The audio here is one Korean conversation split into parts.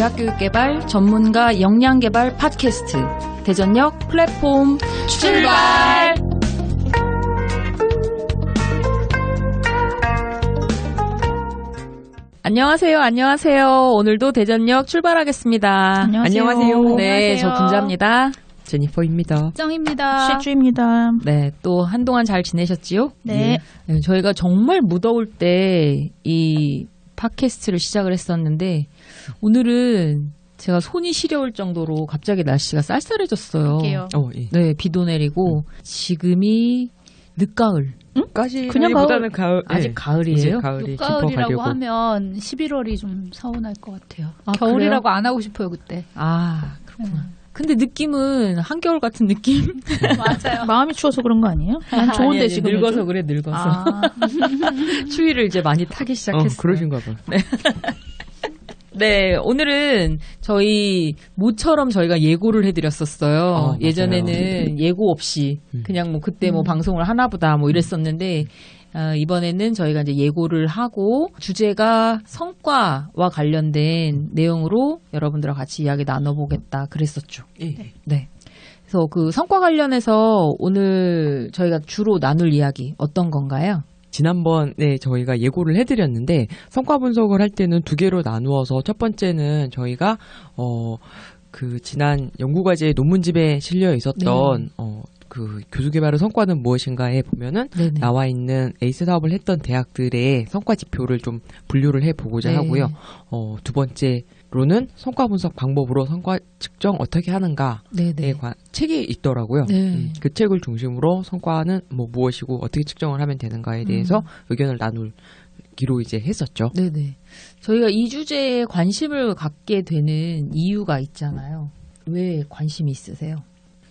대학교육개발 전문가 역량개발 팟캐스트 대전역 플랫폼 출발! 안녕하세요. 오늘도 대전역 출발하겠습니다. 안녕하세요. 네, 저 분자입니다. 제니퍼입니다. 정입니다. 시주입니다. 네, 또 한동안 잘 지내셨지요? 네. 네, 저희가 정말 무더울 때 이 팟캐스트를 시작을 했었는데 오늘은 제가 손이 시려울 정도로 갑자기 날씨가 쌀쌀해졌어요. 예. 네, 비도 내리고 지금이 늦가을. 그냥 가을. 아직 네. 가을이에요? 이제 가을이 늦가을이라고 깊어가려고. 하면 11월이 좀 서운할 것 같아요. 아, 겨울이라고 안 하고 싶어요 그때. 아, 그렇구나. 근데 느낌은 한겨울 같은 느낌? 맞아요. 마음이 추워서 그런 거 아니에요? 난 좋은데 아니, 지금 늙어서 요즘? 그래, 늙어서. 아, 추위를 이제 많이 타기 시작했어요. 그러신가 봐. 네, 오늘은 저희 모처럼 저희가 예고를 해드렸었어요. 맞아요. 예전에는 예고 없이 그냥 뭐 그때 뭐 방송을 하나보다 뭐 이랬었는데 이번에는 저희가 이제 예고를 하고 주제가 성과와 관련된 내용으로 여러분들과 같이 이야기 나눠보겠다 그랬었죠. 네. 그래서 그 성과 관련해서 오늘 저희가 주로 나눌 이야기 어떤 건가요? 지난번에 저희가 예고를 해드렸는데 성과 분석을 할 때는 두 개로 나누어서 첫 번째는 저희가 그 지난 연구과제 논문집에 실려 있었던 그 교수개발의 성과는 무엇인가에 보면은 네네. 나와 있는 에이스 사업을 했던 대학들의 성과 지표를 좀 분류를 해보고자 네. 하고요. 두 번째로는 성과 분석 방법으로 성과 측정 어떻게 하는가에 네네. 관한 책이 있더라고요. 네. 그 책을 중심으로 성과는 뭐 무엇이고 어떻게 측정을 하면 되는가에 대해서 의견을 나누기로 이제 했었죠. 네네. 저희가 이 주제에 관심을 갖게 되는 이유가 있잖아요. 왜 관심이 있으세요?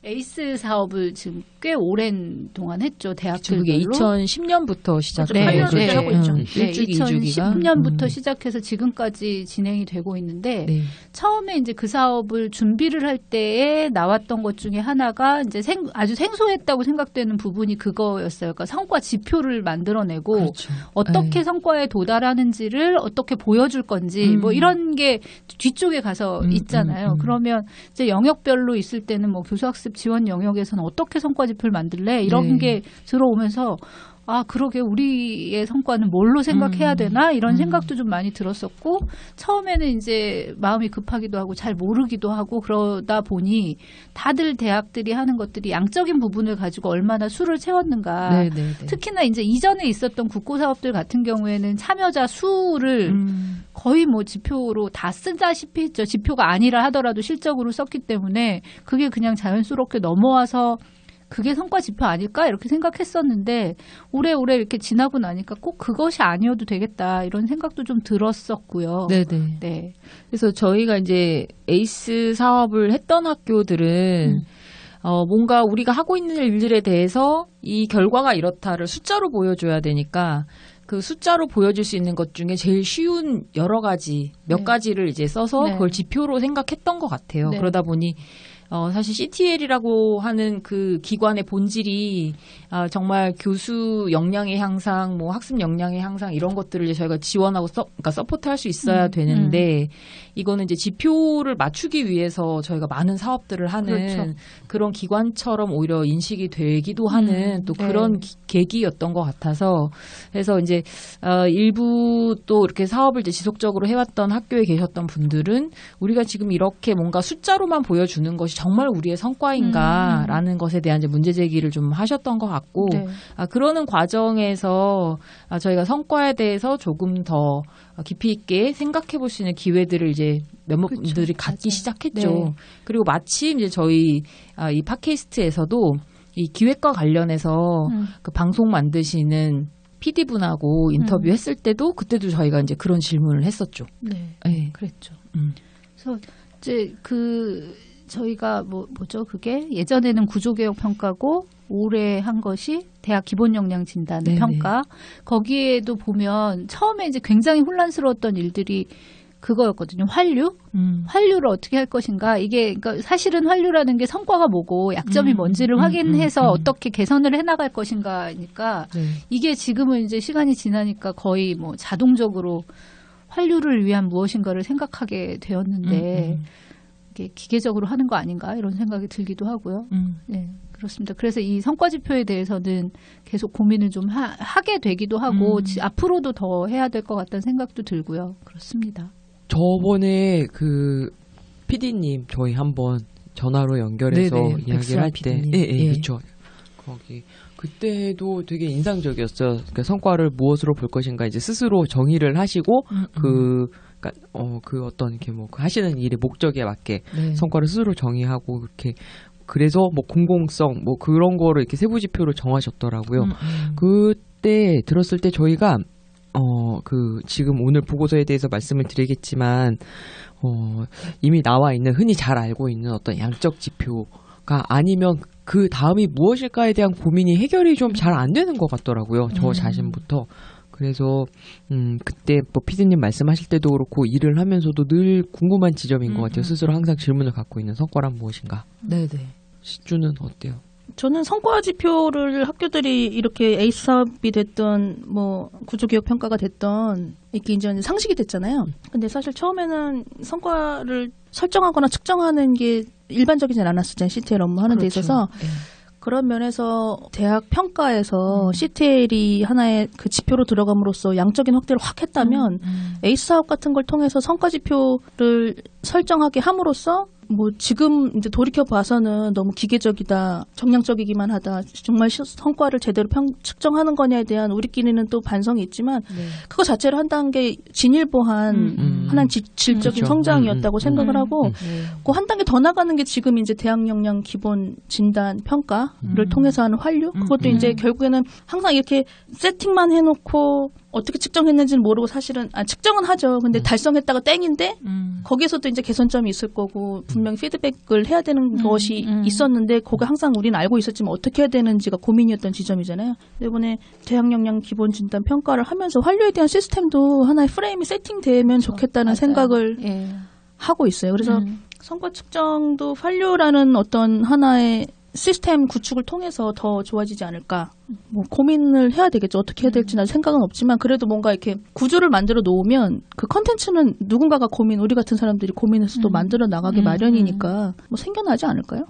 에이스 사업을 지금 꽤 오랜 동안 했죠. 그게 대학들별로. 2010년부터 시작해요. 네, 네, 네. 하고 있죠. 일주기, 이주기가. 2010년부터 시작해서 지금까지 진행이 되고 있는데 네. 처음에 이제 그 사업을 준비를 할 때에 나왔던 것 중에 하나가 이제 아주 생소했다고 생각되는 부분이 그거였어요. 그러니까 성과 지표를 만들어내고 그렇죠. 어떻게 네. 성과에 도달하는지를 어떻게 보여줄 건지 뭐 이런 게 뒤쪽에 가서 있잖아요. 그러면 이제 영역별로 있을 때는 뭐 교수학습 지원 영역에서는 어떻게 성과 지표를 만들래? 이런 네. 게 들어오면서 아, 그러게 우리의 성과는 뭘로 생각해야 되나? 이런 생각도 좀 많이 들었었고 처음에는 이제 마음이 급하기도 하고 잘 모르기도 하고 그러다 보니 다들 대학들이 하는 것들이 양적인 부분을 가지고 얼마나 수를 채웠는가. 네네네. 특히나 이제 이전에 있었던 국고 사업들 같은 경우에는 참여자 수를 거의 뭐 지표로 다 쓰다시피 했죠. 지표가 아니라 하더라도 실적으로 썼기 때문에 그게 그냥 자연스럽게 넘어와서 그게 성과 지표 아닐까 이렇게 생각했었는데 오래오래 이렇게 지나고 나니까 꼭 그것이 아니어도 되겠다 이런 생각도 좀 들었었고요. 네네. 네. 그래서 저희가 이제 에이스 사업을 했던 학교들은 뭔가 우리가 하고 있는 일들에 대해서 이 결과가 이렇다를 숫자로 보여줘야 되니까 그 숫자로 보여줄 수 있는 것 중에 제일 쉬운 여러 가지 몇 네. 가지를 이제 써서 네. 그걸 지표로 생각했던 것 같아요. 네. 그러다 보니 사실 CTL이라고 하는 그 기관의 본질이 정말 교수 역량의 향상, 뭐 학습 역량의 향상 이런 것들을 이제 저희가 지원하고 그러니까 서포트할 수 있어야 되는데 이거는 이제 지표를 맞추기 위해서 저희가 많은 사업들을 하는 그렇죠. 그런 기관처럼 오히려 인식이 되기도 하는 또 네. 그런 계기였던 것 같아서 그래서 이제 일부 또 이렇게 사업을 이제 지속적으로 해왔던 학교에 계셨던 분들은 우리가 지금 이렇게 뭔가 숫자로만 보여주는 것이 정말 우리의 성과인가라는 것에 대한 이제 문제 제기를 좀 하셨던 것 같고 네. 그러는 과정에서 저희가 성과에 대해서 조금 더 깊이 있게 생각해 볼 수 있는 기회들을 이제 몇몇 그렇죠. 분들이 갖기 맞아요. 시작했죠. 네. 그리고 마침 이제 저희 이 팟캐스트에서도 이 기획과 관련해서 그 방송 만드시는 PD분하고 인터뷰했을 때도 그때도 저희가 이제 그런 질문을 했었죠. 네. 네. 그랬죠. 음. 그래서 이제 저희가 뭐죠? 그게 예전에는 구조개혁 평가고 올해 한 것이 대학 기본 역량 진단 네네. 평가. 거기에도 보면 처음에 이제 굉장히 혼란스러웠던 일들이 그거였거든요. 환류를 어떻게 할 것인가. 이게 그러니까 사실은 환류라는 게 성과가 뭐고 약점이 뭔지를 확인해서 어떻게 개선을 해나갈 것인가니까 네. 이게 지금은 이제 시간이 지나니까 거의 뭐 자동적으로 환류를 위한 무엇인가를 생각하게 되었는데 이게 기계적으로 하는 거 아닌가 이런 생각이 들기도 하고요. 네, 그렇습니다. 그래서 이 성과 지표에 대해서는 계속 고민을 좀 하게 되기도 하고 앞으로도 더 해야 될 것 같다는 생각도 들고요. 그렇습니다. 저번에 그 PD님 저희 한번 전화로 연결해서 네네, 이야기를 할 때, 예. 그렇죠. 거기 그때도 되게 인상적이었어요. 그러니까 성과를 무엇으로 볼 것인가 이제 스스로 정의를 하시고 그러니까 그 어떤 이렇게 뭐 하시는 일의 목적에 맞게 네. 성과를 스스로 정의하고 그렇게 그래서 뭐 공공성 뭐 그런 거를 이렇게 세부 지표로 정하셨더라고요. 그때 들었을 때 저희가 그 지금 오늘 보고서에 대해서 말씀을 드리겠지만 이미 나와 있는 흔히 잘 알고 있는 어떤 양적 지표가 아니면 그 다음이 무엇일까에 대한 고민이 해결이 좀 잘 안 되는 것 같더라고요. 저 자신부터. 그래서 그때 뭐 피디님 말씀하실 때도 그렇고 일을 하면서도 늘 궁금한 지점인 것 같아요. 스스로 항상 질문을 갖고 있는 성과란 무엇인가. 네네. 시주는 어때요? 저는 성과 지표를 학교들이 이렇게 에이스 사업이 됐던 뭐 구조개혁 평가가 됐던 이게 이제 상식이 됐잖아요. 근데 사실 처음에는 성과를 설정하거나 측정하는 게 일반적이진 않았었잖아요. CTL 업무하는 데 있어서. 네. 그런 면에서 대학 평가에서 CTL이 하나의 그 지표로 들어감으로써 양적인 확대를 확 했다면 에이스 사업 같은 걸 통해서 성과 지표를 설정하게 함으로써 뭐 지금 이제 돌이켜 봐서는 너무 기계적이다, 정량적이기만 하다, 정말 성과를 제대로 측정하는 거냐에 대한 우리끼리는 또 반성이 있지만 그거 자체를 한 단계 진일보한 하나의 질적인 그렇죠. 성장이었다고 생각을 하고 그 한 단계 더 나가는 게 지금 이제 대학 역량 기본 진단 평가를 통해서 하는 환류 그것도 이제 결국에는 항상 이렇게 세팅만 해놓고 어떻게 측정했는지는 모르고 사실은 측정은 하죠. 근데 달성했다가 땡인데 거기에서도 이제 개선점이 있을 거고 분명히 피드백을 해야 되는 것이 있었는데 그거 항상 우리는 알고 있었지만 어떻게 해야 되는지가 고민이었던 지점이잖아요. 이번에 대학 역량 기본 진단 평가를 하면서 환류에 대한 시스템도 하나의 프레임이 세팅되면 좋겠다는 생각을 하고 있어요. 그래서 성과 측정도 환류라는 어떤 하나의 시스템 구축을 통해서 더 좋아지지 않을까. 뭐 고민을 해야 되겠죠. 어떻게 해야 될지는 생각은 없지만 그래도 뭔가 이렇게 구조를 만들어 놓으면 그 컨텐츠는 누군가가 우리 같은 사람들이 고민해서 또 만들어 나가기 마련이니까 뭐 생겨나지 않을까요?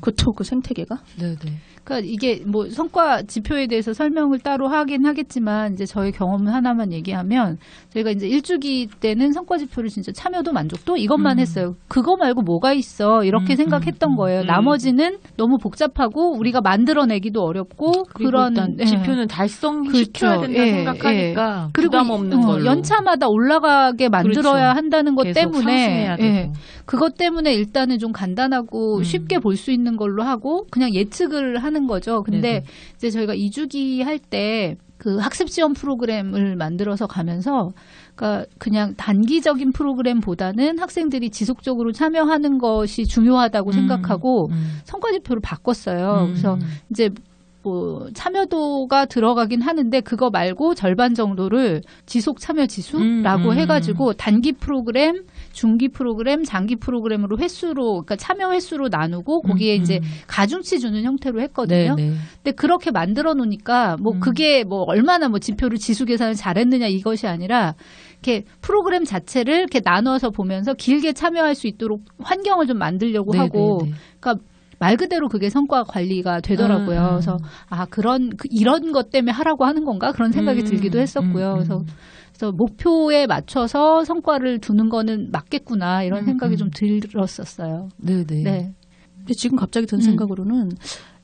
그쵸, 그 생태계가. 네네. 그러니까 이게 뭐 성과 지표에 대해서 설명을 따로 하긴 하겠지만 이제 저희 경험 하나만 얘기하면 저희가 이제 1주기 때는 성과 지표를 진짜 참여도 만족도 이것만 했어요. 그거 말고 뭐가 있어 이렇게 생각했던 거예요. 나머지는 너무 복잡하고 우리가 만들어내기도 어렵고 그런 지표는 달성시켜야 된다 생각하니까 부담 없는 걸로 연차마다 올라가게 만들어야 한다는 것 계속 때문에 상승해야 되고. 그것 때문에 일단은 좀 간단하고 쉽게 볼 수 있는 걸로 하고 그냥 예측을 하는 거죠. 근데 이제 저희가 2주기 할 때 그 학습 지원 프로그램을 만들어서 가면서 그러니까 그냥 단기적인 프로그램보다는 학생들이 지속적으로 참여하는 것이 중요하다고 생각하고 성과 지표를 바꿨어요. 그래서 이제 뭐 참여도가 들어가긴 하는데 그거 말고 절반 정도를 지속 참여 지수라고 해가지고 단기 프로그램, 중기 프로그램, 장기 프로그램으로 횟수로 그러니까 참여 횟수로 나누고 거기에 이제 가중치 주는 형태로 했거든요. 근데 그렇게 만들어 놓으니까 뭐 그게 뭐 얼마나 뭐 지표를 지수 계산을 잘했느냐 이것이 아니라 이렇게 프로그램 자체를 이렇게 나눠서 보면서 길게 참여할 수 있도록 환경을 좀 만들려고 하고 그러니까 말 그대로 그게 성과 관리가 되더라고요. 그래서 이런 것 때문에 하라고 하는 건가 그런 생각이 들기도 했었고요. 그래서 목표에 맞춰서 성과를 두는 거는 맞겠구나 이런 생각이 좀 들었었어요. 네네. 네. 근데 지금 갑자기 든 생각으로는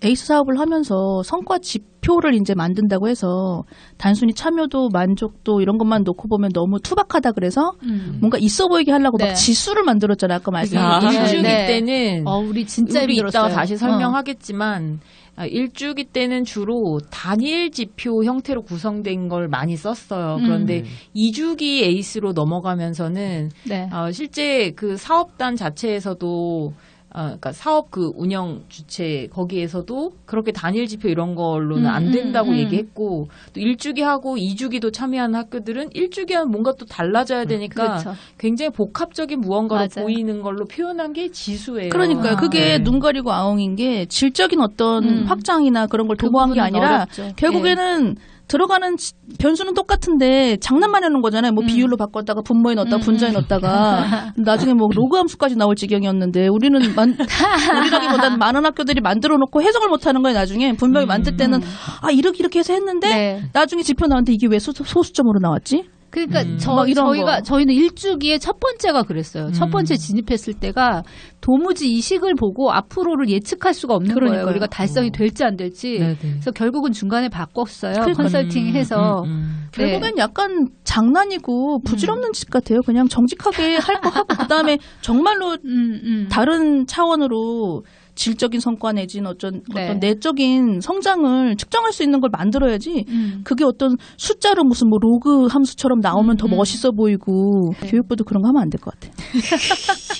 에이스 사업을 하면서 성과 지표를 이제 만든다고 해서 단순히 참여도 만족도 이런 것만 놓고 보면 너무 투박하다 그래서 뭔가 있어 보이게 하려고 막 지수를 만들었잖아요. 아까 말씀하신 1주기 때는 우리 진짜 우리 힘들었어요. 이따가 다시 설명하겠지만 1주기 때는 주로 단일 지표 형태로 구성된 걸 많이 썼어요. 그런데 2주기 에이스로 넘어가면서는 실제 그 사업단 자체에서도 그러니까 사업 그 운영 주체 거기에서도 그렇게 단일 지표 이런 걸로는 안 된다고 얘기했고 또 1주기 하고 2주기도 참여하는 학교들은 1주기와는 뭔가 또 달라져야 되니까 굉장히 복합적인 무언가로 보이는 걸로 표현한 게 지수예요. 그러니까요. 그게 눈 가리고 아웅인 게 질적인 어떤 확장이나 그런 걸 도모한 게 아니라 어렵죠. 결국에는 들어가는 변수는 똑같은데 장난만 해놓은 거잖아요. 뭐 비율로 바꿨다가 분모에 넣었다가 분자에 넣었다가 나중에 뭐 로그 함수까지 나올 지경이었는데 우리는 우리라기보다는 많은 학교들이 만들어 놓고 해석을 못하는 거예요. 나중에 분명히 만들 때는 이렇게 해서 했는데 네. 나중에 지표 나왔는데 이게 왜 소수점으로 나왔지? 그러니까 이런 거. 저희는 1주기에 첫 번째가 그랬어요. 첫 번째 진입했을 때가 도무지 이 식을 보고 앞으로를 예측할 수가 없는 그러니까요. 거예요. 우리가 달성이 될지 안 될지. 네네. 그래서 결국은 중간에 바꿨어요. 그러니까요. 컨설팅해서. 결국엔 약간 장난이고 부질없는 짓 같아요. 그냥 정직하게 할 거 하고 그다음에 정말로 다른 차원으로 질적인 성과 내지는 어떤 내적인 성장을 측정할 수 있는 걸 만들어야지 그게 어떤 숫자로 무슨 뭐 로그 함수처럼 나오면 더 멋있어 보이고 교육부도 그런 거 하면 안 될 것 같아요.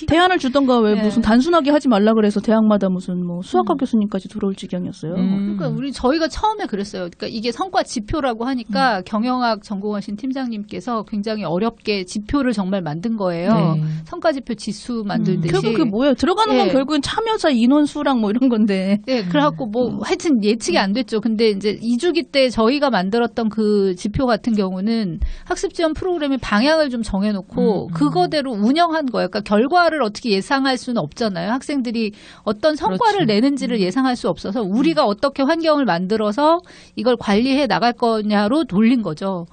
대안을 주던가 왜 무슨 단순하게 하지 말라 그래서 대학마다 무슨 뭐 수학과 교수님까지 들어올 지경이었어요. 그러니까 저희가 처음에 그랬어요. 그러니까 이게 성과 지표라고 하니까 경영학 전공하신 팀장님께서 굉장히 어렵게 지표를 정말 만든 거예요. 네. 성과 지표 지수 만들듯이. 결국 그게 뭐예요? 들어가는 건 결국엔 참여자 인원수랑 뭐 이런 건데. 네, 그래갖고 뭐 하여튼 예측이 안 됐죠. 근데 이제 2주기 때 저희가 만들었던 그 지표 같은 경우는 학습 지원 프로그램의 방향을 좀 정해놓고 그거대로 운영한 거예요. 그러니까 결과를 어떻게 예상할 수는 없잖아요. 학생들이 어떤 성과를 내는지를 예상할 수 없어서 우리가 어떻게 환경을 만들어서 이걸 관리해 나갈 거냐로 돌린 거죠.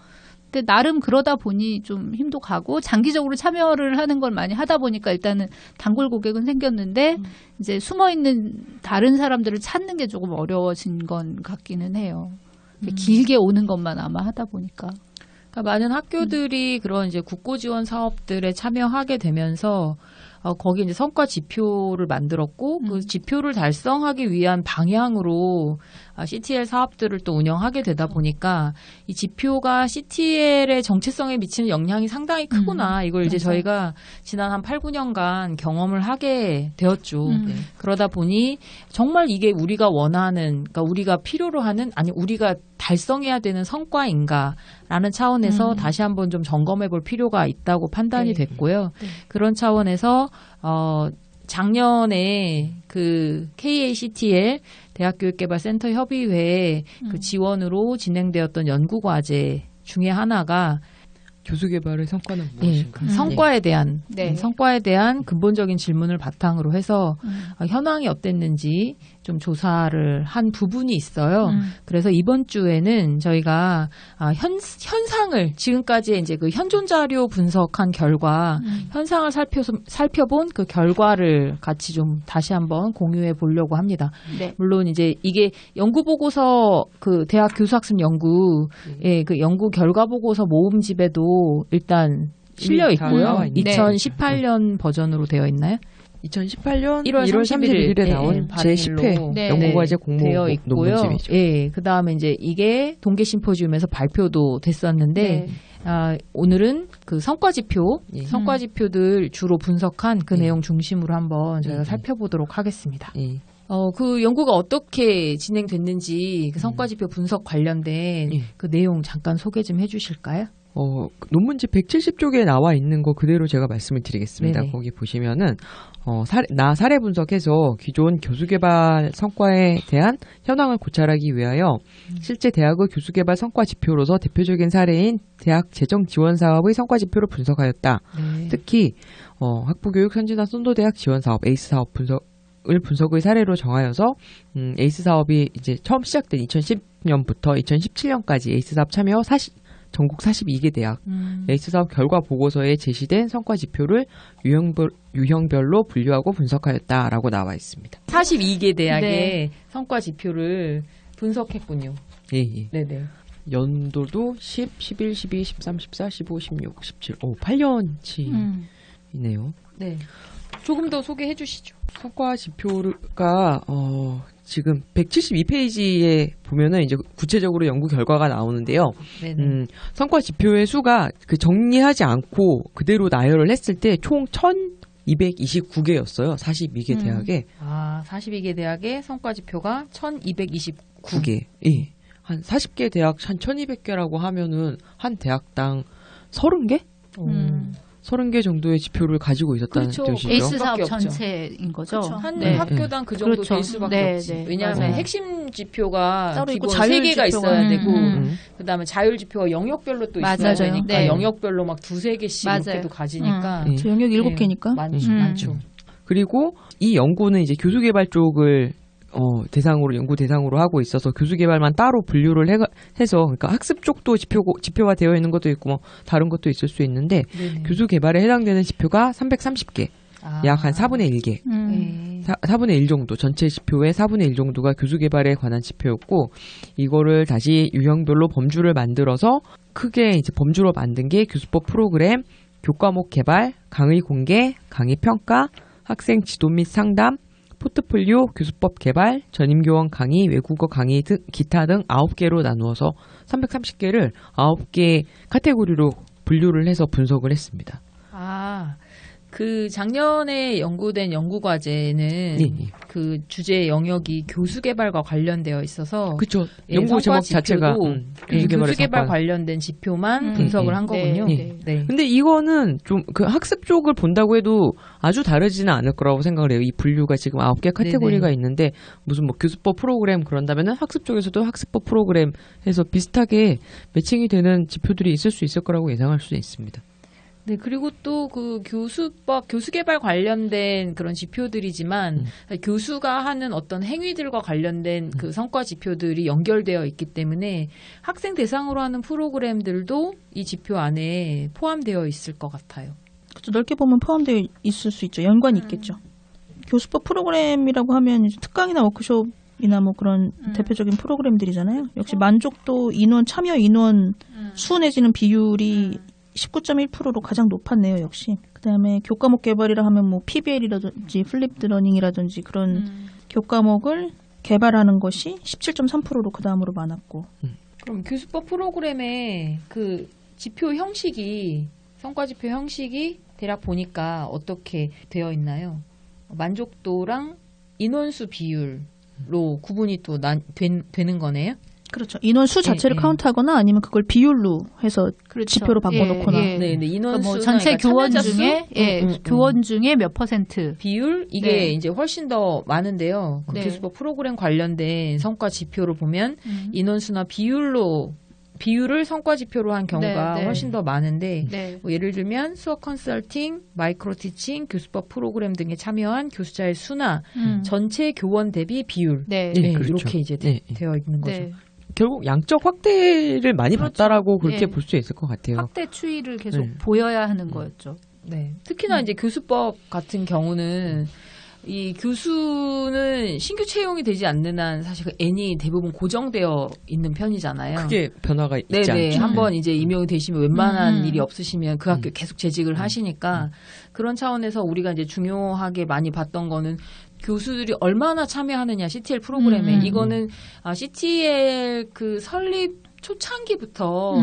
근데 나름 그러다 보니 좀 힘도 가고 장기적으로 참여를 하는 걸 많이 하다 보니까 일단은 단골 고객은 생겼는데 이제 숨어있는 다른 사람들을 찾는 게 조금 어려워진 건 같기는 해요. 길게 오는 것만 아마 하다 보니까. 그러니까 많은 학교들이 그런 이제 국고 지원 사업들에 참여하게 되면서 거기 이제 성과 지표를 만들었고 그 지표를 달성하기 위한 방향으로 CTL 사업들을 또 운영하게 되다 보니까 이 지표가 CTL의 정체성에 미치는 영향이 상당히 크구나. 이걸 이제 저희가 지난 한 8, 9년간 경험을 하게 되었죠. 그러다 보니 정말 이게 우리가 원하는, 그러니까 우리가 필요로 하는, 아니 우리가 달성해야 되는 성과인가라는 차원에서 다시 한번 좀 점검해 볼 필요가 있다고 판단이 됐고요. 그런 차원에서 작년에 그 KACTL 대학교육개발센터 협의회 그 지원으로 진행되었던 연구과제 중에 하나가 교수 개발의 성과는 무엇인가? 성과에 대한 근본적인 질문을 바탕으로 해서 현황이 어땠는지 좀 조사를 한 부분이 있어요. 그래서 이번 주에는 저희가 현상을 지금까지 이제 그 현존 자료 분석한 결과 현상을 살펴본 그 결과를 같이 좀 다시 한번 공유해 보려고 합니다. 네. 물론 이제 이게 연구 보고서 그 대학 교수학습 연구 그 연구 결과 보고서 모음집에도 일단 실려 있고요. 2018년 버전으로 되어 있나요? 2018년 1월 31일에 나온 제10회 연구과제 공모 논문집이죠. 예, 그 다음에 이제 이게 동계 심포지움에서 발표도 됐었는데 오늘은 그 성과지표들 주로 분석한 그 내용 중심으로 한번 저희가 살펴보도록 하겠습니다. 그 연구가 어떻게 진행됐는지 그 성과지표 분석 관련된 그 내용 잠깐 소개 좀 해주실까요? 논문집 170쪽에 나와 있는 거 그대로 제가 말씀을 드리겠습니다. 네네. 거기 보시면은 사례 분석해서 기존 교수개발 성과에 대한 현황을 고찰하기 위하여 실제 대학의 교수개발 성과 지표로서 대표적인 사례인 대학 재정 지원 사업의 성과 지표를 분석하였다. 특히 학부교육 선진화 선도대학 지원 사업 에이스 사업 분석의 사례로 정하여서 에이스 사업이 이제 처음 시작된 2010년부터 2017년까지 에이스 사업 참여 전국 42개 대학 에이스 사업 결과 보고서에 제시된 성과 지표를 유형별로 분류하고 분석하였다라고 나와 있습니다. 42개 대학의 성과 지표를 분석했군요. 예. 네네. 연도도 10, 11, 12, 13, 14, 15, 16, 17, 8년치이네요. 네. 조금 더 소개해 주시죠. 성과 지표가 지금 172페이지에 보면은 이제 구체적으로 연구 결과가 나오는데요. 성과 지표의 수가 그 정리하지 않고 그대로 나열을 했을 때 총 1229개였어요. 42개 대학에. 42개 대학의 성과 지표가 1229개. 예. 한 40개 대학 한 1200개라고 하면은 한 대학당 30개? 30개 정도의 지표를 가지고 있었다는 그렇죠. 뜻이죠. 에이스 사업 밖에 없죠. 전체인 거죠. 그렇죠. 한 네. 학교당 그 정도 그렇죠. 될 수밖에 네, 없지. 네. 왜냐하면 맞아요. 핵심 지표가 따로 있고 기본 자율 3개가 있어야 지표가 되고 음. 그다음에 자율 지표가 영역별로 또 있어야 맞아요. 되니까 네. 영역별로 막 2-3개씩 맞아요. 이렇게도 가지니까 음. 저 영역 7개니까. 많죠. 그리고 이 연구는 이제 교수개발 쪽을 연구 대상으로 하고 있어서 교수개발만 따로 분류를 해서 그러니까 학습 쪽도 지표가 되어 있는 것도 있고 뭐 다른 것도 있을 수 있는데 네네. 교수개발에 해당되는 지표가 330개, 약 한 4분의 1개. 네. 4분의 1 정도, 전체 지표의 4분의 1 정도가 교수개발에 관한 지표였고, 이거를 다시 유형별로 범주를 만들어서 크게 이제 범주로 만든 게 교수법 프로그램, 교과목 개발, 강의 공개, 강의 평가, 학생 지도 및 상담, 포트폴리오, 교수법 개발, 전임교원 강의, 외국어 강의 등 기타 등 9개로 나누어서 330개를 9개 카테고리로 분류를 해서 분석을 했습니다. 그 작년에 연구된 연구과제는 네. 그 주제 영역이 교수개발과 관련되어 있어서 그렇죠. 예, 연구 제목 성과 자체가 지표도 교수개발 관련된 지표만 분석을 한 거군요. 네. 네. 근데 이거는 좀 그 학습 쪽을 본다고 해도 아주 다르지는 않을 거라고 생각을 해요. 이 분류가 지금 9개 카테고리가 네네. 있는데 무슨 뭐 교수법 프로그램 그런다면은 학습 쪽에서도 학습법 프로그램 해서 비슷하게 매칭이 되는 지표들이 있을 수 있을 거라고 예상할 수 있습니다. 네, 그리고 또 그 교수개발 관련된 그런 지표들이지만 교수가 하는 어떤 행위들과 관련된 그 성과 지표들이 연결되어 있기 때문에 학생 대상으로 하는 프로그램들도 이 지표 안에 포함되어 있을 것 같아요. 그렇죠. 넓게 보면 포함되어 있을 수 있죠. 연관이 있겠죠. 교수법 프로그램이라고 하면 이제 특강이나 워크숍이나 뭐 그런 대표적인 프로그램들이잖아요. 역시 만족도 인원, 참여 인원 수 내지는 비율이 19.1%로 가장 높았네요, 역시. 그다음에 교과목 개발이라 하면 뭐 PBL이라든지 플립드 러닝이라든지 그런 교과목을 개발하는 것이 17.3%로 그다음으로 많았고. 그럼 교수법 프로그램의 그 지표 형식이 성과 지표 형식이 대략 보니까 어떻게 되어 있나요? 만족도랑 인원수 비율로 구분이 또 되는 거네요? 그렇죠. 인원 수 자체를 카운트하거나 아니면 그걸 비율로 해서 그렇죠. 지표로 바꿔놓거나. 네, 인원수 뭐 전체 교원 중에 교원 중에 몇 %? 비율 이게 이제 훨씬 더 많은데요. 그 네. 교수법 프로그램 관련된 성과 지표를 보면 인원수나 비율을 성과 지표로 한 경우가 네. 훨씬 더 많은데 네. 뭐 예를 들면 수업 컨설팅, 마이크로 티칭, 교수법 프로그램 등에 참여한 교수자의 수나 전체 교원 대비 비율 네. 네, 그렇죠. 이렇게 이제 되어 있는 거죠. 네. 결국 양적 확대를 많이 그렇죠. 봤다라고 그렇게 네. 볼 수 있을 것 같아요. 확대 추이를 계속 네. 보여야 하는 거였죠. 네. 특히나 이제 교수법 같은 경우는 이 교수는 신규 채용이 되지 않는 한 사실 그 N이 대부분 고정되어 있는 편이잖아요. 크게 변화가 있지 네네. 않죠. 한번 이제 임용이 되시면 웬만한 일이 없으시면 그 학교 계속 재직을 하시니까 그런 차원에서 우리가 이제 중요하게 많이 봤던 거는 교수들이 얼마나 참여하느냐 CTL 프로그램에 이거는 CTL 그 설립 초창기부터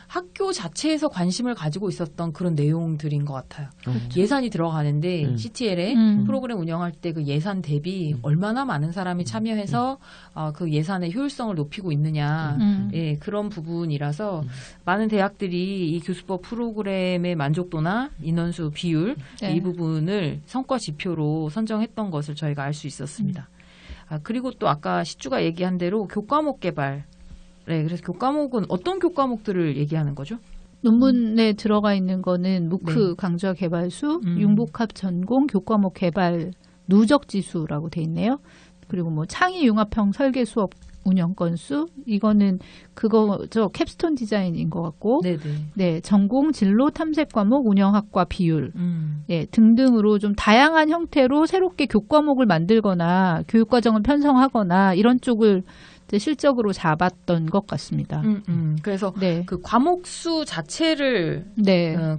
학교 자체에서 관심을 가지고 있었던 그런 내용들인 것 같아요. 예산이 들어가는데 CTL에 프로그램 운영할 때 그 예산 대비 얼마나 많은 사람이 참여해서 그 예산의 효율성을 높이고 있느냐. 예, 그런 부분이라서 많은 대학들이 이 교수법 프로그램의 만족도나 인원수 비율 이 부분을 성과 지표로 선정했던 것을 저희가 알 수 있었습니다. 그리고 또 아까 시주가 얘기한 대로 교과목 개발 네, 그래서 교과목은 어떤 교과목들을 얘기하는 거죠? 논문에 들어가 있는 거는 무크 강좌 개발수, 융복합 전공 교과목 개발 누적 지수라고 돼 있네요. 그리고 뭐 창의 융합형 설계 수업 운영 건수 이거는 그거죠. 캡스톤 디자인인 것 같고, 네 전공 진로 탐색 과목 운영학과 비율, 네 등등으로 좀 다양한 형태로 새롭게 교과목을 만들거나 교육과정을 편성하거나 이런 쪽을 실적으로 잡았던 것 같습니다. 그래서 그 과목 수 자체를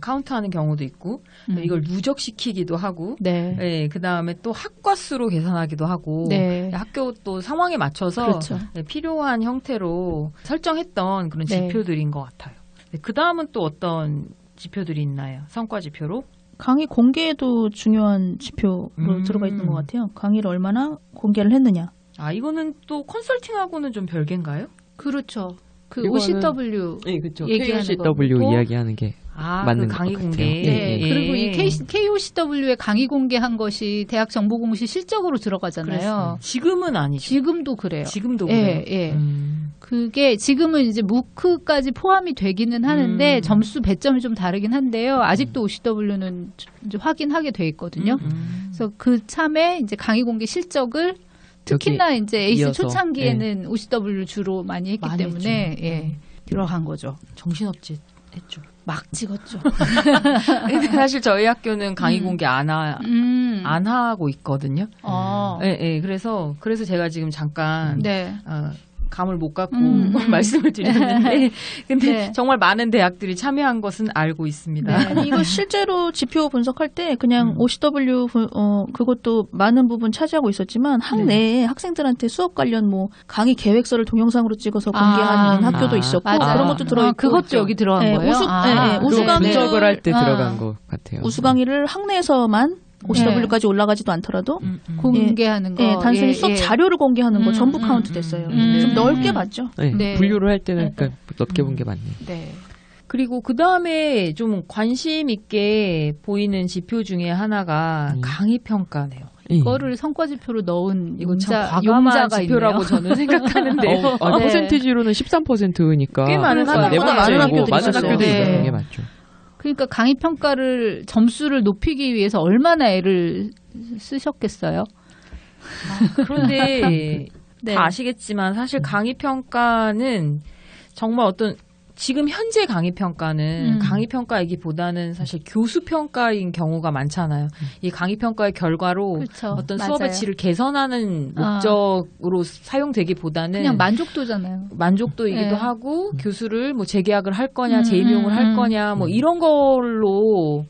카운트하는 경우도 있고 이걸 누적시키기도 하고 그 다음에 또 학과 수로 계산하기도 하고 학교 또 상황에 맞춰서 그렇죠. 필요한 형태로 설정했던 그런 지표들인 것 같아요. 그 다음은 또 어떤 지표들이 있나요? 성과 지표로? 강의 공개에도 중요한 지표로 들어가 있는 것 같아요. 강의를 얼마나 공개를 했느냐. 이거는 또 컨설팅하고는 좀 별개인가요? 그렇죠. 그 이거는- OCW 네, 그렇죠. 얘기하는 KOCW 거고. 이야기하는 게 맞는 그 강의 것 공개. 같아요. 네. 예. 그리고 이 KOCW에 강의 공개한 것이 대학 정보공시 실적으로 들어가잖아요. 지금은 아니죠. 지금도 그래요. 지금도 예, 그래요. 예. 그게 지금은 이제 무크까지 포함이 되기는 하는데 점수 배점이 좀 다르긴 한데요. 아직도 OCW는 이제 확인하게 돼 있거든요. 그래서 그 참에 이제 강의 공개 실적을 특히나 이제 에이스 이어서, 초창기에는 OCW 주로 많이 했기 많이 때문에 예, 들어간 거죠. 정신없지 했죠. 막 찍었죠. 근데 사실 저희 학교는 강의 공개 안 하고 있거든요. 어. 예, 예. 그래서 제가 지금 잠깐 네. 감을 못 갖고 말씀을 드렸는데, 근데 네. 정말 많은 대학들이 참여한 것은 알고 있습니다. 아니, 이거 실제로 지표 분석할 때 그냥 OCW 그것도 많은 부분 차지하고 있었지만 학내에 학생들한테 수업 관련 뭐 강의 계획서를 동영상으로 찍어서 공개하는 학교도 있었고 맞아요. 그런 것도 들어있고 그것도 여기 들어간 네, 거예요. 우수 강의 분석을 할 때 들어간 것 같아요. 우수 강의를 학내에서만 OCW까지 올라가지도 않더라도 공개하는 거. 단순히 수업 자료를 공개하는 거 전부 카운트 됐어요. 좀 넓게 봤죠. 네, 네. 분류를 할 때는 그러니까 넓게 본 게 맞네요. 네. 그리고 그 다음에 좀 관심 있게 보이는 지표 중에 하나가 강의 평가네요. 이거를 성과 지표로 넣은 이거 참 용자가 과감한 지표라고 있네요. 저는 생각하는데요. 네. 퍼센티지로는 13%니까 꽤 많은 거예요. 생각보다 많은 학교들이 많은 있었어요. 학교들이 네. 있는 게 맞죠. 그러니까 강의 평가를 점수를 높이기 위해서 얼마나 애를 쓰셨겠어요? 그런데 네. 다 아시겠지만 사실 강의 평가는 정말 어떤 지금 현재 강의 평가는 강의 평가이기보다는 사실 교수 평가인 경우가 많잖아요. 이 강의 평가의 결과로 그렇죠. 어떤 맞아요. 수업의 질을 개선하는 목적으로 사용되기보다는 그냥 만족도잖아요. 만족도이기도 네. 하고 교수를 뭐 재계약을 할 거냐, 재임용을 할 거냐, 뭐 이런 걸로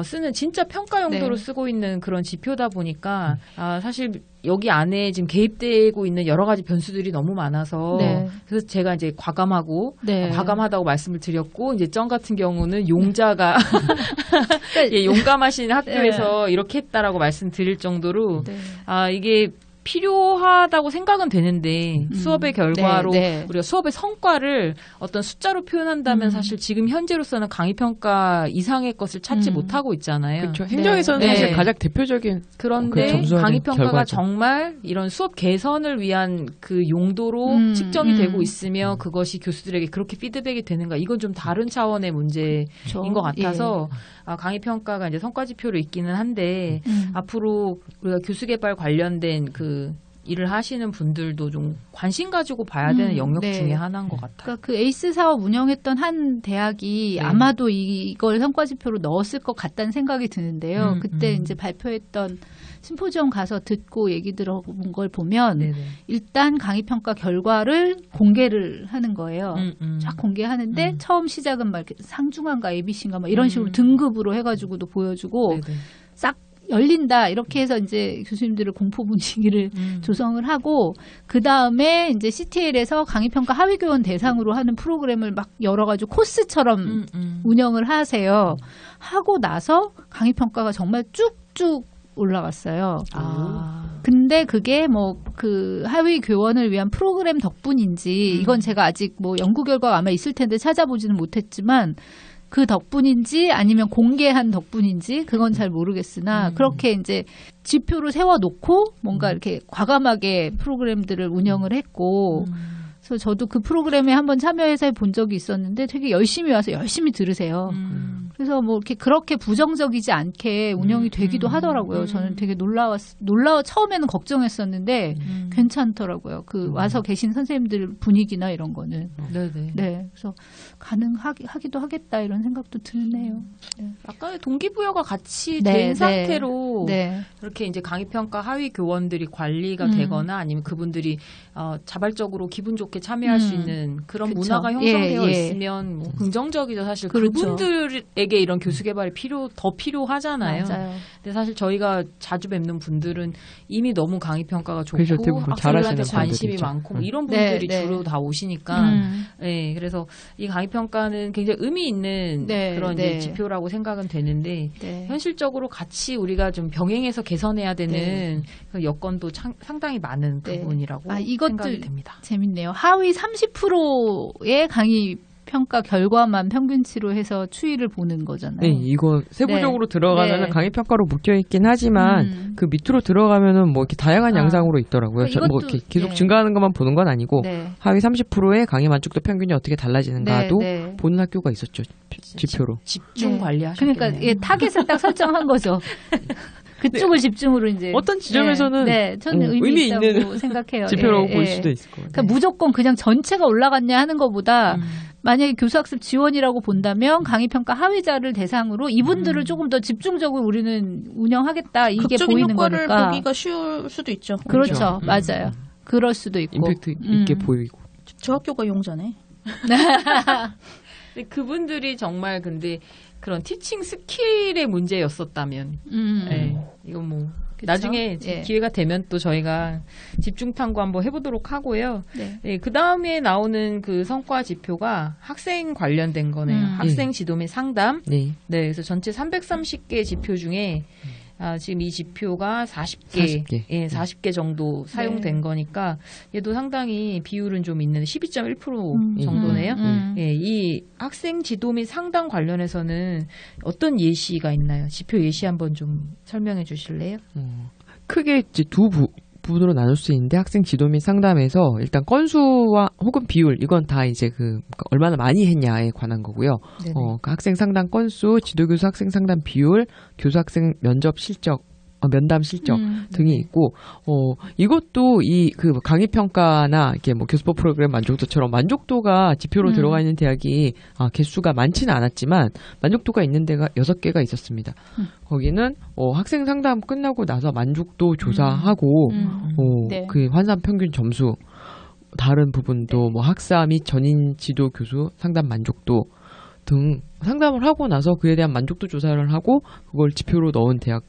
쓰는 진짜 평가 용도로 네. 쓰고 있는 그런 지표다 보니까 사실 여기 안에 지금 개입되고 있는 여러 가지 변수들이 너무 많아서 네. 그래서 제가 이제 과감하고 네. 과감하다고 말씀을 드렸고 이제 정 같은 경우는 용자가 예, 용감하신 학교에서 이렇게 했다라고 말씀드릴 정도로 네. 이게 필요하다고 생각은 되는데 수업의 결과로 네, 네. 우리가 수업의 성과를 어떤 숫자로 표현한다면 사실 지금 현재로서는 강의 평가 이상의 것을 찾지 못하고 있잖아요. 그렇죠. 행정에서는 네. 사실 네. 가장 대표적인 그런데 점수하는 강의 평가가 결과죠. 정말 이런 수업 개선을 위한 그 용도로 측정이 되고 있으며 그것이 교수들에게 그렇게 피드백이 되는가 이건 좀 다른 차원의 문제인 그렇죠. 것 같아서 강의 평가가 이제 성과 지표로 있기는 한데 앞으로 우리가 교수 개발 관련된 그 일을 하시는 분들도 좀 관심 가지고 봐야 되는 영역 네. 중에 하나인 것 같아요. 그러니까 그 에이스 사업 운영했던 한 대학이 아마도 이걸 성과 지표로 넣었을 것 같다는 생각이 드는데요. 그때 이제 발표했던 심포지엄 가서 듣고 얘기 들어본 걸 보면 네네. 일단 강의 평가 결과를 공개를 하는 거예요. 쫙 공개하는데 처음 시작은 막 이렇게 상중한가 ABC인가 막 이런 식으로 등급으로 해가지고도 보여주고 네네. 싹 열린다 이렇게 해서 이제 교수님들을 공포 분위기를 조성을 하고 그 다음에 이제 CTL에서 강의 평가 하위 교원 대상으로 하는 프로그램을 막 열어가지고 코스처럼 운영을 하세요. 하고 나서 강의 평가가 정말 쭉쭉 올라갔어요. 근데 그게 뭐 그 하위 교원을 위한 프로그램 덕분인지 이건 제가 아직 뭐 연구 결과가 아마 있을 텐데 찾아보지는 못했지만 그 덕분인지 아니면 공개한 덕분인지 그건 잘 모르겠으나 그렇게 이제 지표를 세워놓고 뭔가 이렇게 과감하게 프로그램들을 운영을 했고 그래서 저도 그 프로그램에 한번 참여해서 본 적이 있었는데 되게 열심히 와서 열심히 들으세요. 그래서 뭐 이렇게 그렇게 부정적이지 않게 운영이 되기도 하더라고요. 저는 되게 놀라워 처음에는 걱정했었는데 괜찮더라고요. 그 와서 계신 선생님들 분위기나 이런 거는. 네네. 네. 그래서 가능하기도 하겠다 이런 생각도 드네요. 네. 약간의 동기부여가 같이 네, 된 네. 상태로 네. 그렇게 이제 강의평가 하위 교원들이 관리가 되거나 아니면 그분들이 자발적으로 기분 좋게 참여할 수 있는 그런 그쵸. 문화가 형성되어 예, 예. 있으면 뭐 긍정적이죠. 사실 그렇죠. 그분들에게 교수들에게 이런 교수 개발이 더 필요하잖아요. 맞아요. 근데 사실 저희가 자주 뵙는 분들은 이미 너무 강의 평가가 좋고 그렇죠. 대부분 학생들한테 잘하시는 관심이 분들이죠. 많고 뭐 이런 분들이 네, 주로 네. 다 오시니까 네, 그래서 이 강의 평가는 굉장히 의미 있는 네, 그런 네. 이제 지표라고 생각은 되는데 네. 현실적으로 같이 우리가 좀 병행해서 개선해야 되는 네. 그 여건도 상당히 많은 네. 부분이라고 이것도 생각이 됩니다. 재밌네요. 하위 30%의 강의 평가 결과만 평균치로 해서 추이를 보는 거잖아요. 네, 이거 세부적으로 들어가면 네. 강의 평가로 묶여 있긴 하지만 그 밑으로 들어가면은 뭐 이렇게 다양한 양상으로 있더라고요. 그러니까 뭐 이것도, 이렇게 계속 네. 증가하는 것만 보는 건 아니고 네. 하위 30%의 강의 만족도 평균이 어떻게 달라지는가도 네, 네. 보는 학교가 있었죠. 지표로. 집중 네. 관리하셨겠네요. 그러니까 예, 타겟을 딱 설정한 거죠. 그쪽을 집중으로 이제 어떤 지점에서는 네, 저는 의미 있다고 있는 생각해요. 지표라고 예, 볼 예. 수도 있을 것 같아요. 그러니까 무조건 그냥 전체가 올라갔냐 하는 것보다 만약에 교수학습 지원이라고 본다면 강의평가 하위자를 대상으로 이분들을 조금 더 집중적으로 우리는 운영하겠다 이게 극적인 보이는 효과를 거니까. 보기가 쉬울 수도 있죠. 그렇죠. 맞아요. 그럴 수도 있고. 임팩트 있게 보이고. 저 학교가 용자네. 근데 그분들이 정말 근데 그런 티칭 스킬의 문제였었다면, 네, 이건 뭐 나중에 예. 기회가 되면 또 저희가 집중 탐구 한번 해보도록 하고요. 네. 네, 그 다음에 나오는 그 성과 지표가 학생 관련된 거네요. 학생 지도 및 상담. 네. 네, 그래서 전체 330개 지표 중에 지금 이 지표가 40개, 예, 40개 정도 사용된 거니까 얘도 상당히 비율은 좀 있는 12.1% 정도네요. 예, 이 학생 지도 및 상담 관련해서는 어떤 예시가 있나요? 지표 예시 한번 좀 설명해 주실래요? 크게 이제 두 부분으로 나눌 수 있는데 학생 지도 및 상담에서 일단 건수와 혹은 비율 이건 다 이제 얼마나 많이 했냐에 관한 거고요. 그러니까 학생 상담 건수, 지도교수 학생 상담 비율, 교수 학생 면접 실적, 면담 실적 등이 있고 이것도 이 그 강의 평가나 이렇게 뭐 교수법 프로그램 만족도처럼 만족도가 지표로 들어가 있는 대학이 개수가 많지는 않았지만 만족도가 있는 데가 6개가 있었습니다. 거기는 학생 상담 끝나고 나서 만족도 조사하고 네. 그 환산 평균 점수 다른 부분도 뭐 학사 및 전인 지도 교수 상담 만족도 등 상담을 하고 나서 그에 대한 만족도 조사를 하고 그걸 지표로 넣은 대학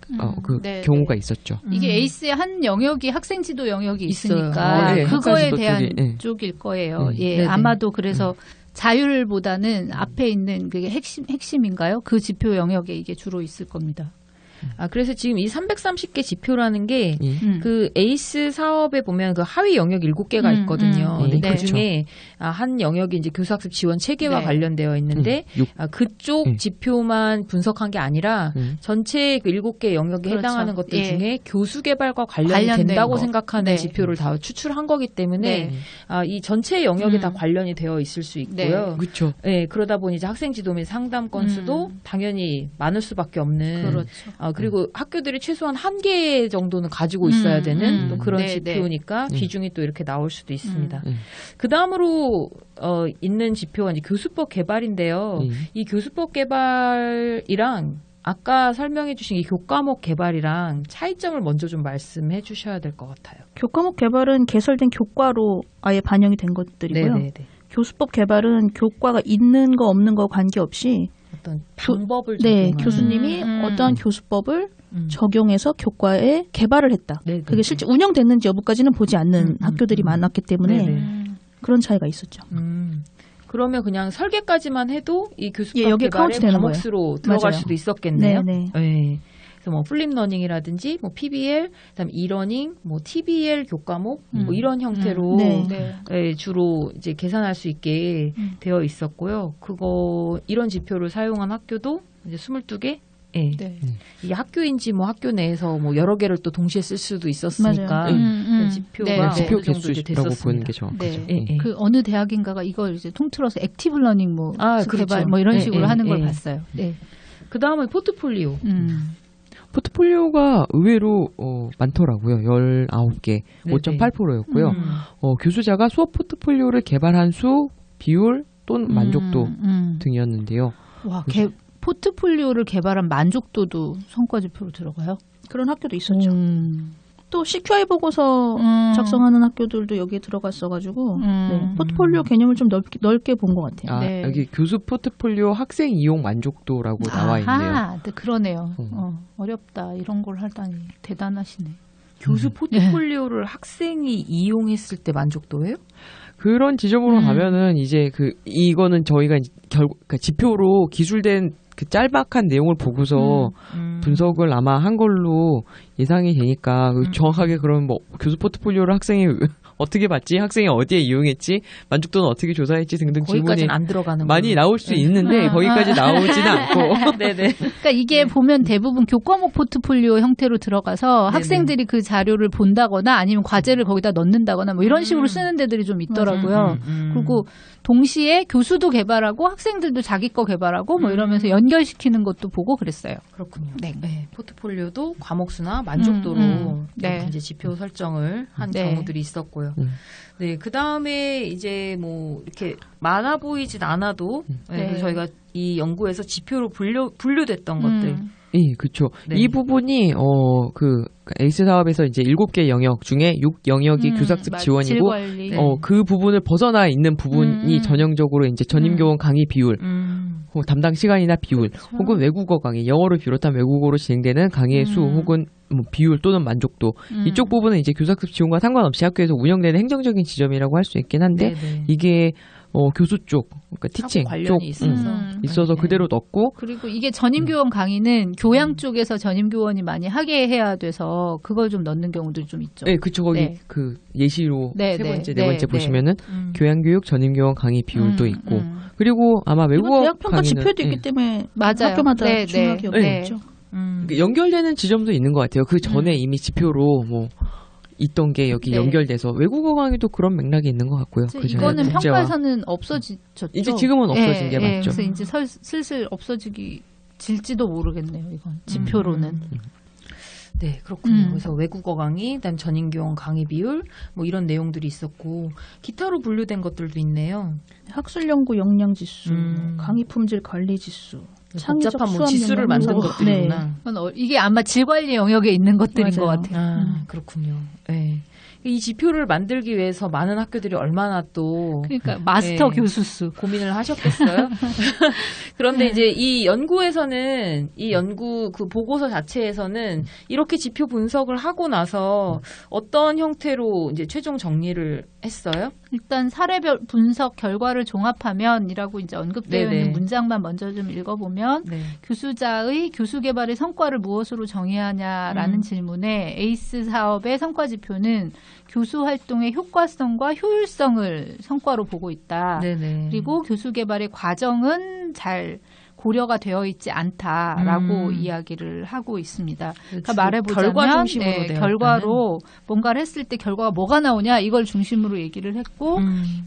네, 경우가 있었죠. 이게 에이스의 한 영역이 학생 지도 영역이 있어요. 있으니까 네, 그거에 학사 지도 대한 쪽이, 쪽일 거예요. 예, 네네. 아마도 그래서 자율보다는 앞에 있는 그게 핵심인가요? 그 지표 영역에 이게 주로 있을 겁니다. 그래서 지금 이 330개 지표라는 게 예. 그 에이스 사업에 보면 그 하위 영역 7개가 있거든요. 근데 네. 그 중에 한 영역이 이제 교수학습 지원 체계와 네. 관련되어 있는데 그쪽 지표만 분석한 게 아니라 전체 그 7개 영역에 그렇죠. 해당하는 것들 예. 중에 교수 개발과 관련이 관련된 된다고 거. 생각하는 네. 지표를 다 추출한 거기 때문에 네. 이 전체 영역에 다 관련이 되어 있을 수 있고요. 그렇죠. 네, 그러다 보니 이제 학생 지도 및 상담 건수도 당연히 많을 수밖에 없는. 그렇죠. 그리고 학교들이 최소한 1개 정도는 가지고 있어야 되는 또 그런 네, 지표니까 비중이 또 이렇게 나올 수도 있습니다. 그 다음으로 있는 지표가 이제 교수법 개발인데요. 이 교수법 개발이랑 아까 설명해 주신 이 교과목 개발이랑 차이점을 먼저 좀 말씀해 주셔야 될 것 같아요. 교과목 개발은 개설된 교과로 아예 반영이 된 것들이고요. 네네네. 교수법 개발은 교과가 있는 거 없는 거 관계없이 어떤 방법을 네, 적용하는. 교수님이 어떠한 교수법을 적용해서 교과에 개발을 했다. 네네. 그게 실제 운영됐는지 여부까지는 보지 않는 학교들이 많았기 때문에 네네. 그런 차이가 있었죠. 그러면 그냥 설계까지만 해도 이 교수법 예, 여기에 개발의 카운트 되는 과목수로 들어갈 맞아요. 수도 있었겠네요. 네네. 네. 그래서 뭐 플립러닝이라든지 뭐 PBL, 그다음 이러닝, 뭐 TBL 교과목 뭐 이런 형태로 네. 예, 주로 이제 계산할 수 있게 되어 있었고요. 이런 지표를 사용한 학교도 이제 22개. 예. 네. 이게 학교인지 뭐 학교 내에서 뭐 여러 개를 또 동시에 쓸 수도 있었으니까 지표가 네, 어느 지표 정도 이제 개수라고 보는 됐었습니다. 게 정확하죠. 네. 예. 그 어느 대학인가가 이걸 이제 통틀어서 액티브 러닝 뭐 그렇죠. 개발 뭐 이런 예, 식으로 예, 하는 걸 예. 봤어요. 네. 그 다음은 포트폴리오. 포트폴리오가 의외로 많더라고요. 19개, 네네. 5.8%였고요. 교수자가 수업 포트폴리오를 개발한 수, 비율 또는 만족도 등이었는데요. 와, 포트폴리오를 개발한 만족도도 성과 지표로 들어가요? 그런 학교도 있었죠. 또 CQI 보고서 작성하는 학교들도 여기에 들어갔어가지고 네, 포트폴리오 개념을 좀 넓게 본 것 같아요. 아, 네. 여기 교수 포트폴리오 학생 이용 만족도라고 나와 있네요. 아하, 네, 그러네요. 어렵다. 이런 걸 하다니 대단하시네. 교수 포트폴리오를 학생이 이용했을 때 만족도예요? 그런 지점으로 가면은 이제 이거는 저희가 그러니까 지표로 기술된 그 짤막한 내용을 보고서 분석을 아마 한 걸로 예상이 되니까 정확하게 그런 뭐 교수 포트폴리오를 학생이 어떻게 봤지, 학생이 어디에 이용했지, 만족도는 어떻게 조사했지 등등 질문이 거기까지는 안 들어가는 많이 걸로. 나올 수 있는데 거기까지 나오지는 않고. 네네. 그러니까 이게 보면 대부분 교과목 포트폴리오 형태로 들어가서 학생들이 그 자료를 본다거나 아니면 과제를 거기다 넣는다거나 뭐 이런 식으로 쓰는 데들이 좀 있더라고요. 그리고 동시에 교수도 개발하고 학생들도 자기 거 개발하고 뭐 이러면서 연결시키는 것도 보고 그랬어요. 그렇군요. 네. 포트폴리오도 과목수나 만족도로 네. 이제 지표 설정을 한 네. 경우들이 있었고요. 네, 그 다음에 이제 뭐 이렇게 많아 보이진 않아도 네. 그래서 저희가 이 연구에서 지표로 분류됐던 것들. 예, 그렇죠. 네. 이 부분이 그 에이스 사업에서 이제 7개 영역 중에 6영역이 교사학습 지원이고 질관리. 그 부분을 벗어나 있는 부분이 전형적으로 이제 전임교원 강의 비율, 담당 시간이나 비율, 혹은 외국어 강의, 영어를 비롯한 외국어로 진행되는 강의의 수 혹은 뭐 비율 또는 만족도 이쪽 부분은 이제 교사학습 지원과 상관없이 학교에서 운영되는 행정적인 지점이라고 할 수 있긴 한데 네네. 이게 교수 쪽, 그러니까 티칭 관련이 쪽 있어서 네. 그대로 넣고 그리고 이게 전임교원 강의는 교양 쪽에서 전임교원이 많이 하게 해야 돼서 그걸 좀 넣는 경우도 좀 있죠. 네, 그쵸. 거기 네. 그 예시로 네, 세 번째, 네, 네 번째 네, 보시면은 교양교육 전임교원 강의 비율도 있고 그리고 아마 이건 외국어 대학평가 강의는 지표도 있기 때문에 맞아요. 학교마다 네, 중요하게 네. 없죠. 연결되는 지점도 있는 것 같아요. 그 전에 이미 지표로 뭐 있던 게 여기 네. 연결돼서 외국어 강의도 그런 맥락이 있는 것 같고요. 그 전에 이거는 국제화. 평가에서는 없어졌죠. 이제 지금은 없어진 게 맞죠. 그래서 이제 슬슬 질지도 모르겠네요. 이건 지표로는. 네, 그렇군요. 그래서 외국어 강의, 그다음 전임교원 강의 비율, 뭐 이런 내용들이 있었고 기타로 분류된 것들도 있네요. 학술 연구 역량 지수, 강의 품질 관리 지수, 창의적 복잡한 뭐 수업 지수를 역량 만든 분석. 것들이구나. 이게 아마 질관리 영역에 있는 것들인 맞아요. 것 같아요. 아, 그렇군요. 네. 이 지표를 만들기 위해서 많은 학교들이 얼마나 또 그러니까 마스터 네. 교수 수. 고민을 하셨겠어요. 그런데 이제 이 연구에서는 이 연구 그 보고서 자체에서는 이렇게 지표 분석을 하고 나서 어떤 형태로 이제 최종 정리를 했어요? 일단 사례별 분석 결과를 종합하면이라고 이제 언급되어 네네. 있는 문장만 먼저 좀 읽어보면 네. 교수자의 교수 개발의 성과를 무엇으로 정의하냐라는 질문에 에이스 사업의 성과 지표는 교수 활동의 효과성과 효율성을 성과로 보고 있다. 네네. 그리고 교수 개발의 과정은 잘 고려가 되어 있지 않다라고 이야기를 하고 있습니다. 그러니까 말해보자면 결과 중심으로 되어 결과로 뭔가를 했을 때 결과가 뭐가 나오냐 이걸 중심으로 얘기를 했고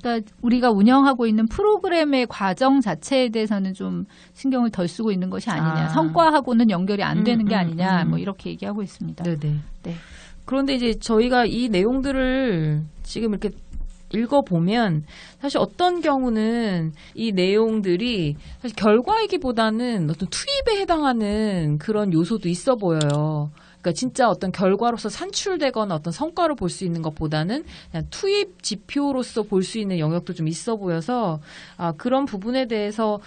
그러니까 우리가 운영하고 있는 프로그램의 과정 자체에 대해서는 좀 신경을 덜 쓰고 있는 것이 아니냐. 성과하고는 연결이 안 되는 게 아니냐. 뭐 이렇게 얘기하고 있습니다. 네네. 네. 그런데 이제 저희가 이 내용들을 지금 이렇게 읽어보면 사실 어떤 경우는 이 내용들이 사실 결과이기보다는 어떤 투입에 해당하는 그런 요소도 있어 보여요. 그러니까 진짜 어떤 결과로서 산출되거나 어떤 성과로 볼 수 있는 것보다는 그냥 투입 지표로서 볼 수 있는 영역도 좀 있어 보여서 그런 부분에 대해서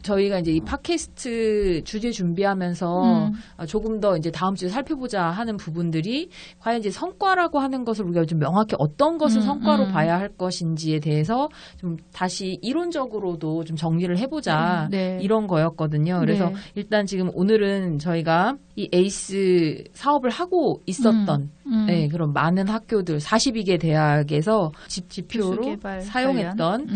저희가 이제 이 팟캐스트 주제 준비하면서 조금 더 이제 다음 주에 살펴보자 하는 부분들이 과연 이제 성과라고 하는 것을 우리가 좀 명확히 어떤 것을 성과로 봐야 할 것인지에 대해서 좀 다시 이론적으로도 좀 정리를 해보자 네. 이런 거였거든요. 그래서 네. 일단 지금 오늘은 저희가 이 에이스 사업을 하고 있었던 네, 그런 많은 학교들 42개 대학에서 지표로 교수개발 사용했던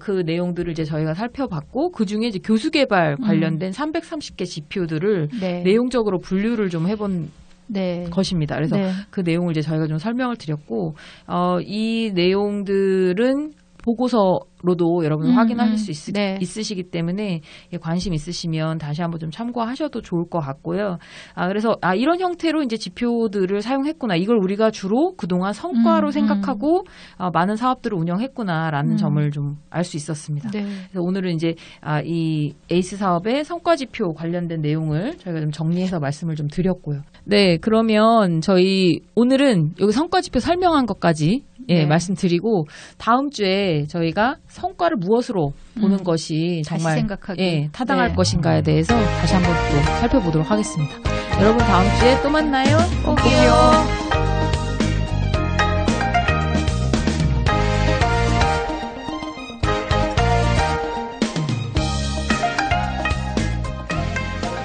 그 내용들을 이제 저희가 살펴봤고 그 중에 이제 교수개발 관련된 330개 지표들을 네. 내용적으로 분류를 좀 해본 네. 것입니다. 그래서 네. 그 내용을 이제 저희가 좀 설명을 드렸고 이 내용들은 보고서 로도 여러분 확인하실 수 네. 있으시기 때문에 관심 있으시면 다시 한번 좀 참고하셔도 좋을 것 같고요. 그래서 이런 형태로 이제 지표들을 사용했구나. 이걸 우리가 주로 그동안 성과로 생각하고 많은 사업들을 운영했구나라는 점을 좀 알 수 있었습니다. 네. 그래서 오늘은 이제 이 에이스 사업의 성과 지표 관련된 내용을 저희가 좀 정리해서 말씀을 좀 드렸고요. 네, 그러면 저희 오늘은 여기 성과 지표 설명한 것까지 네. 말씀드리고 다음 주에 저희가 성과를 무엇으로 보는 것이 다시 정말 생각하기. 타당할 네. 것인가에 대해서 다시 한번 또 살펴보도록 하겠습니다. 여러분 다음 주에 또 만나요. 꼭이요.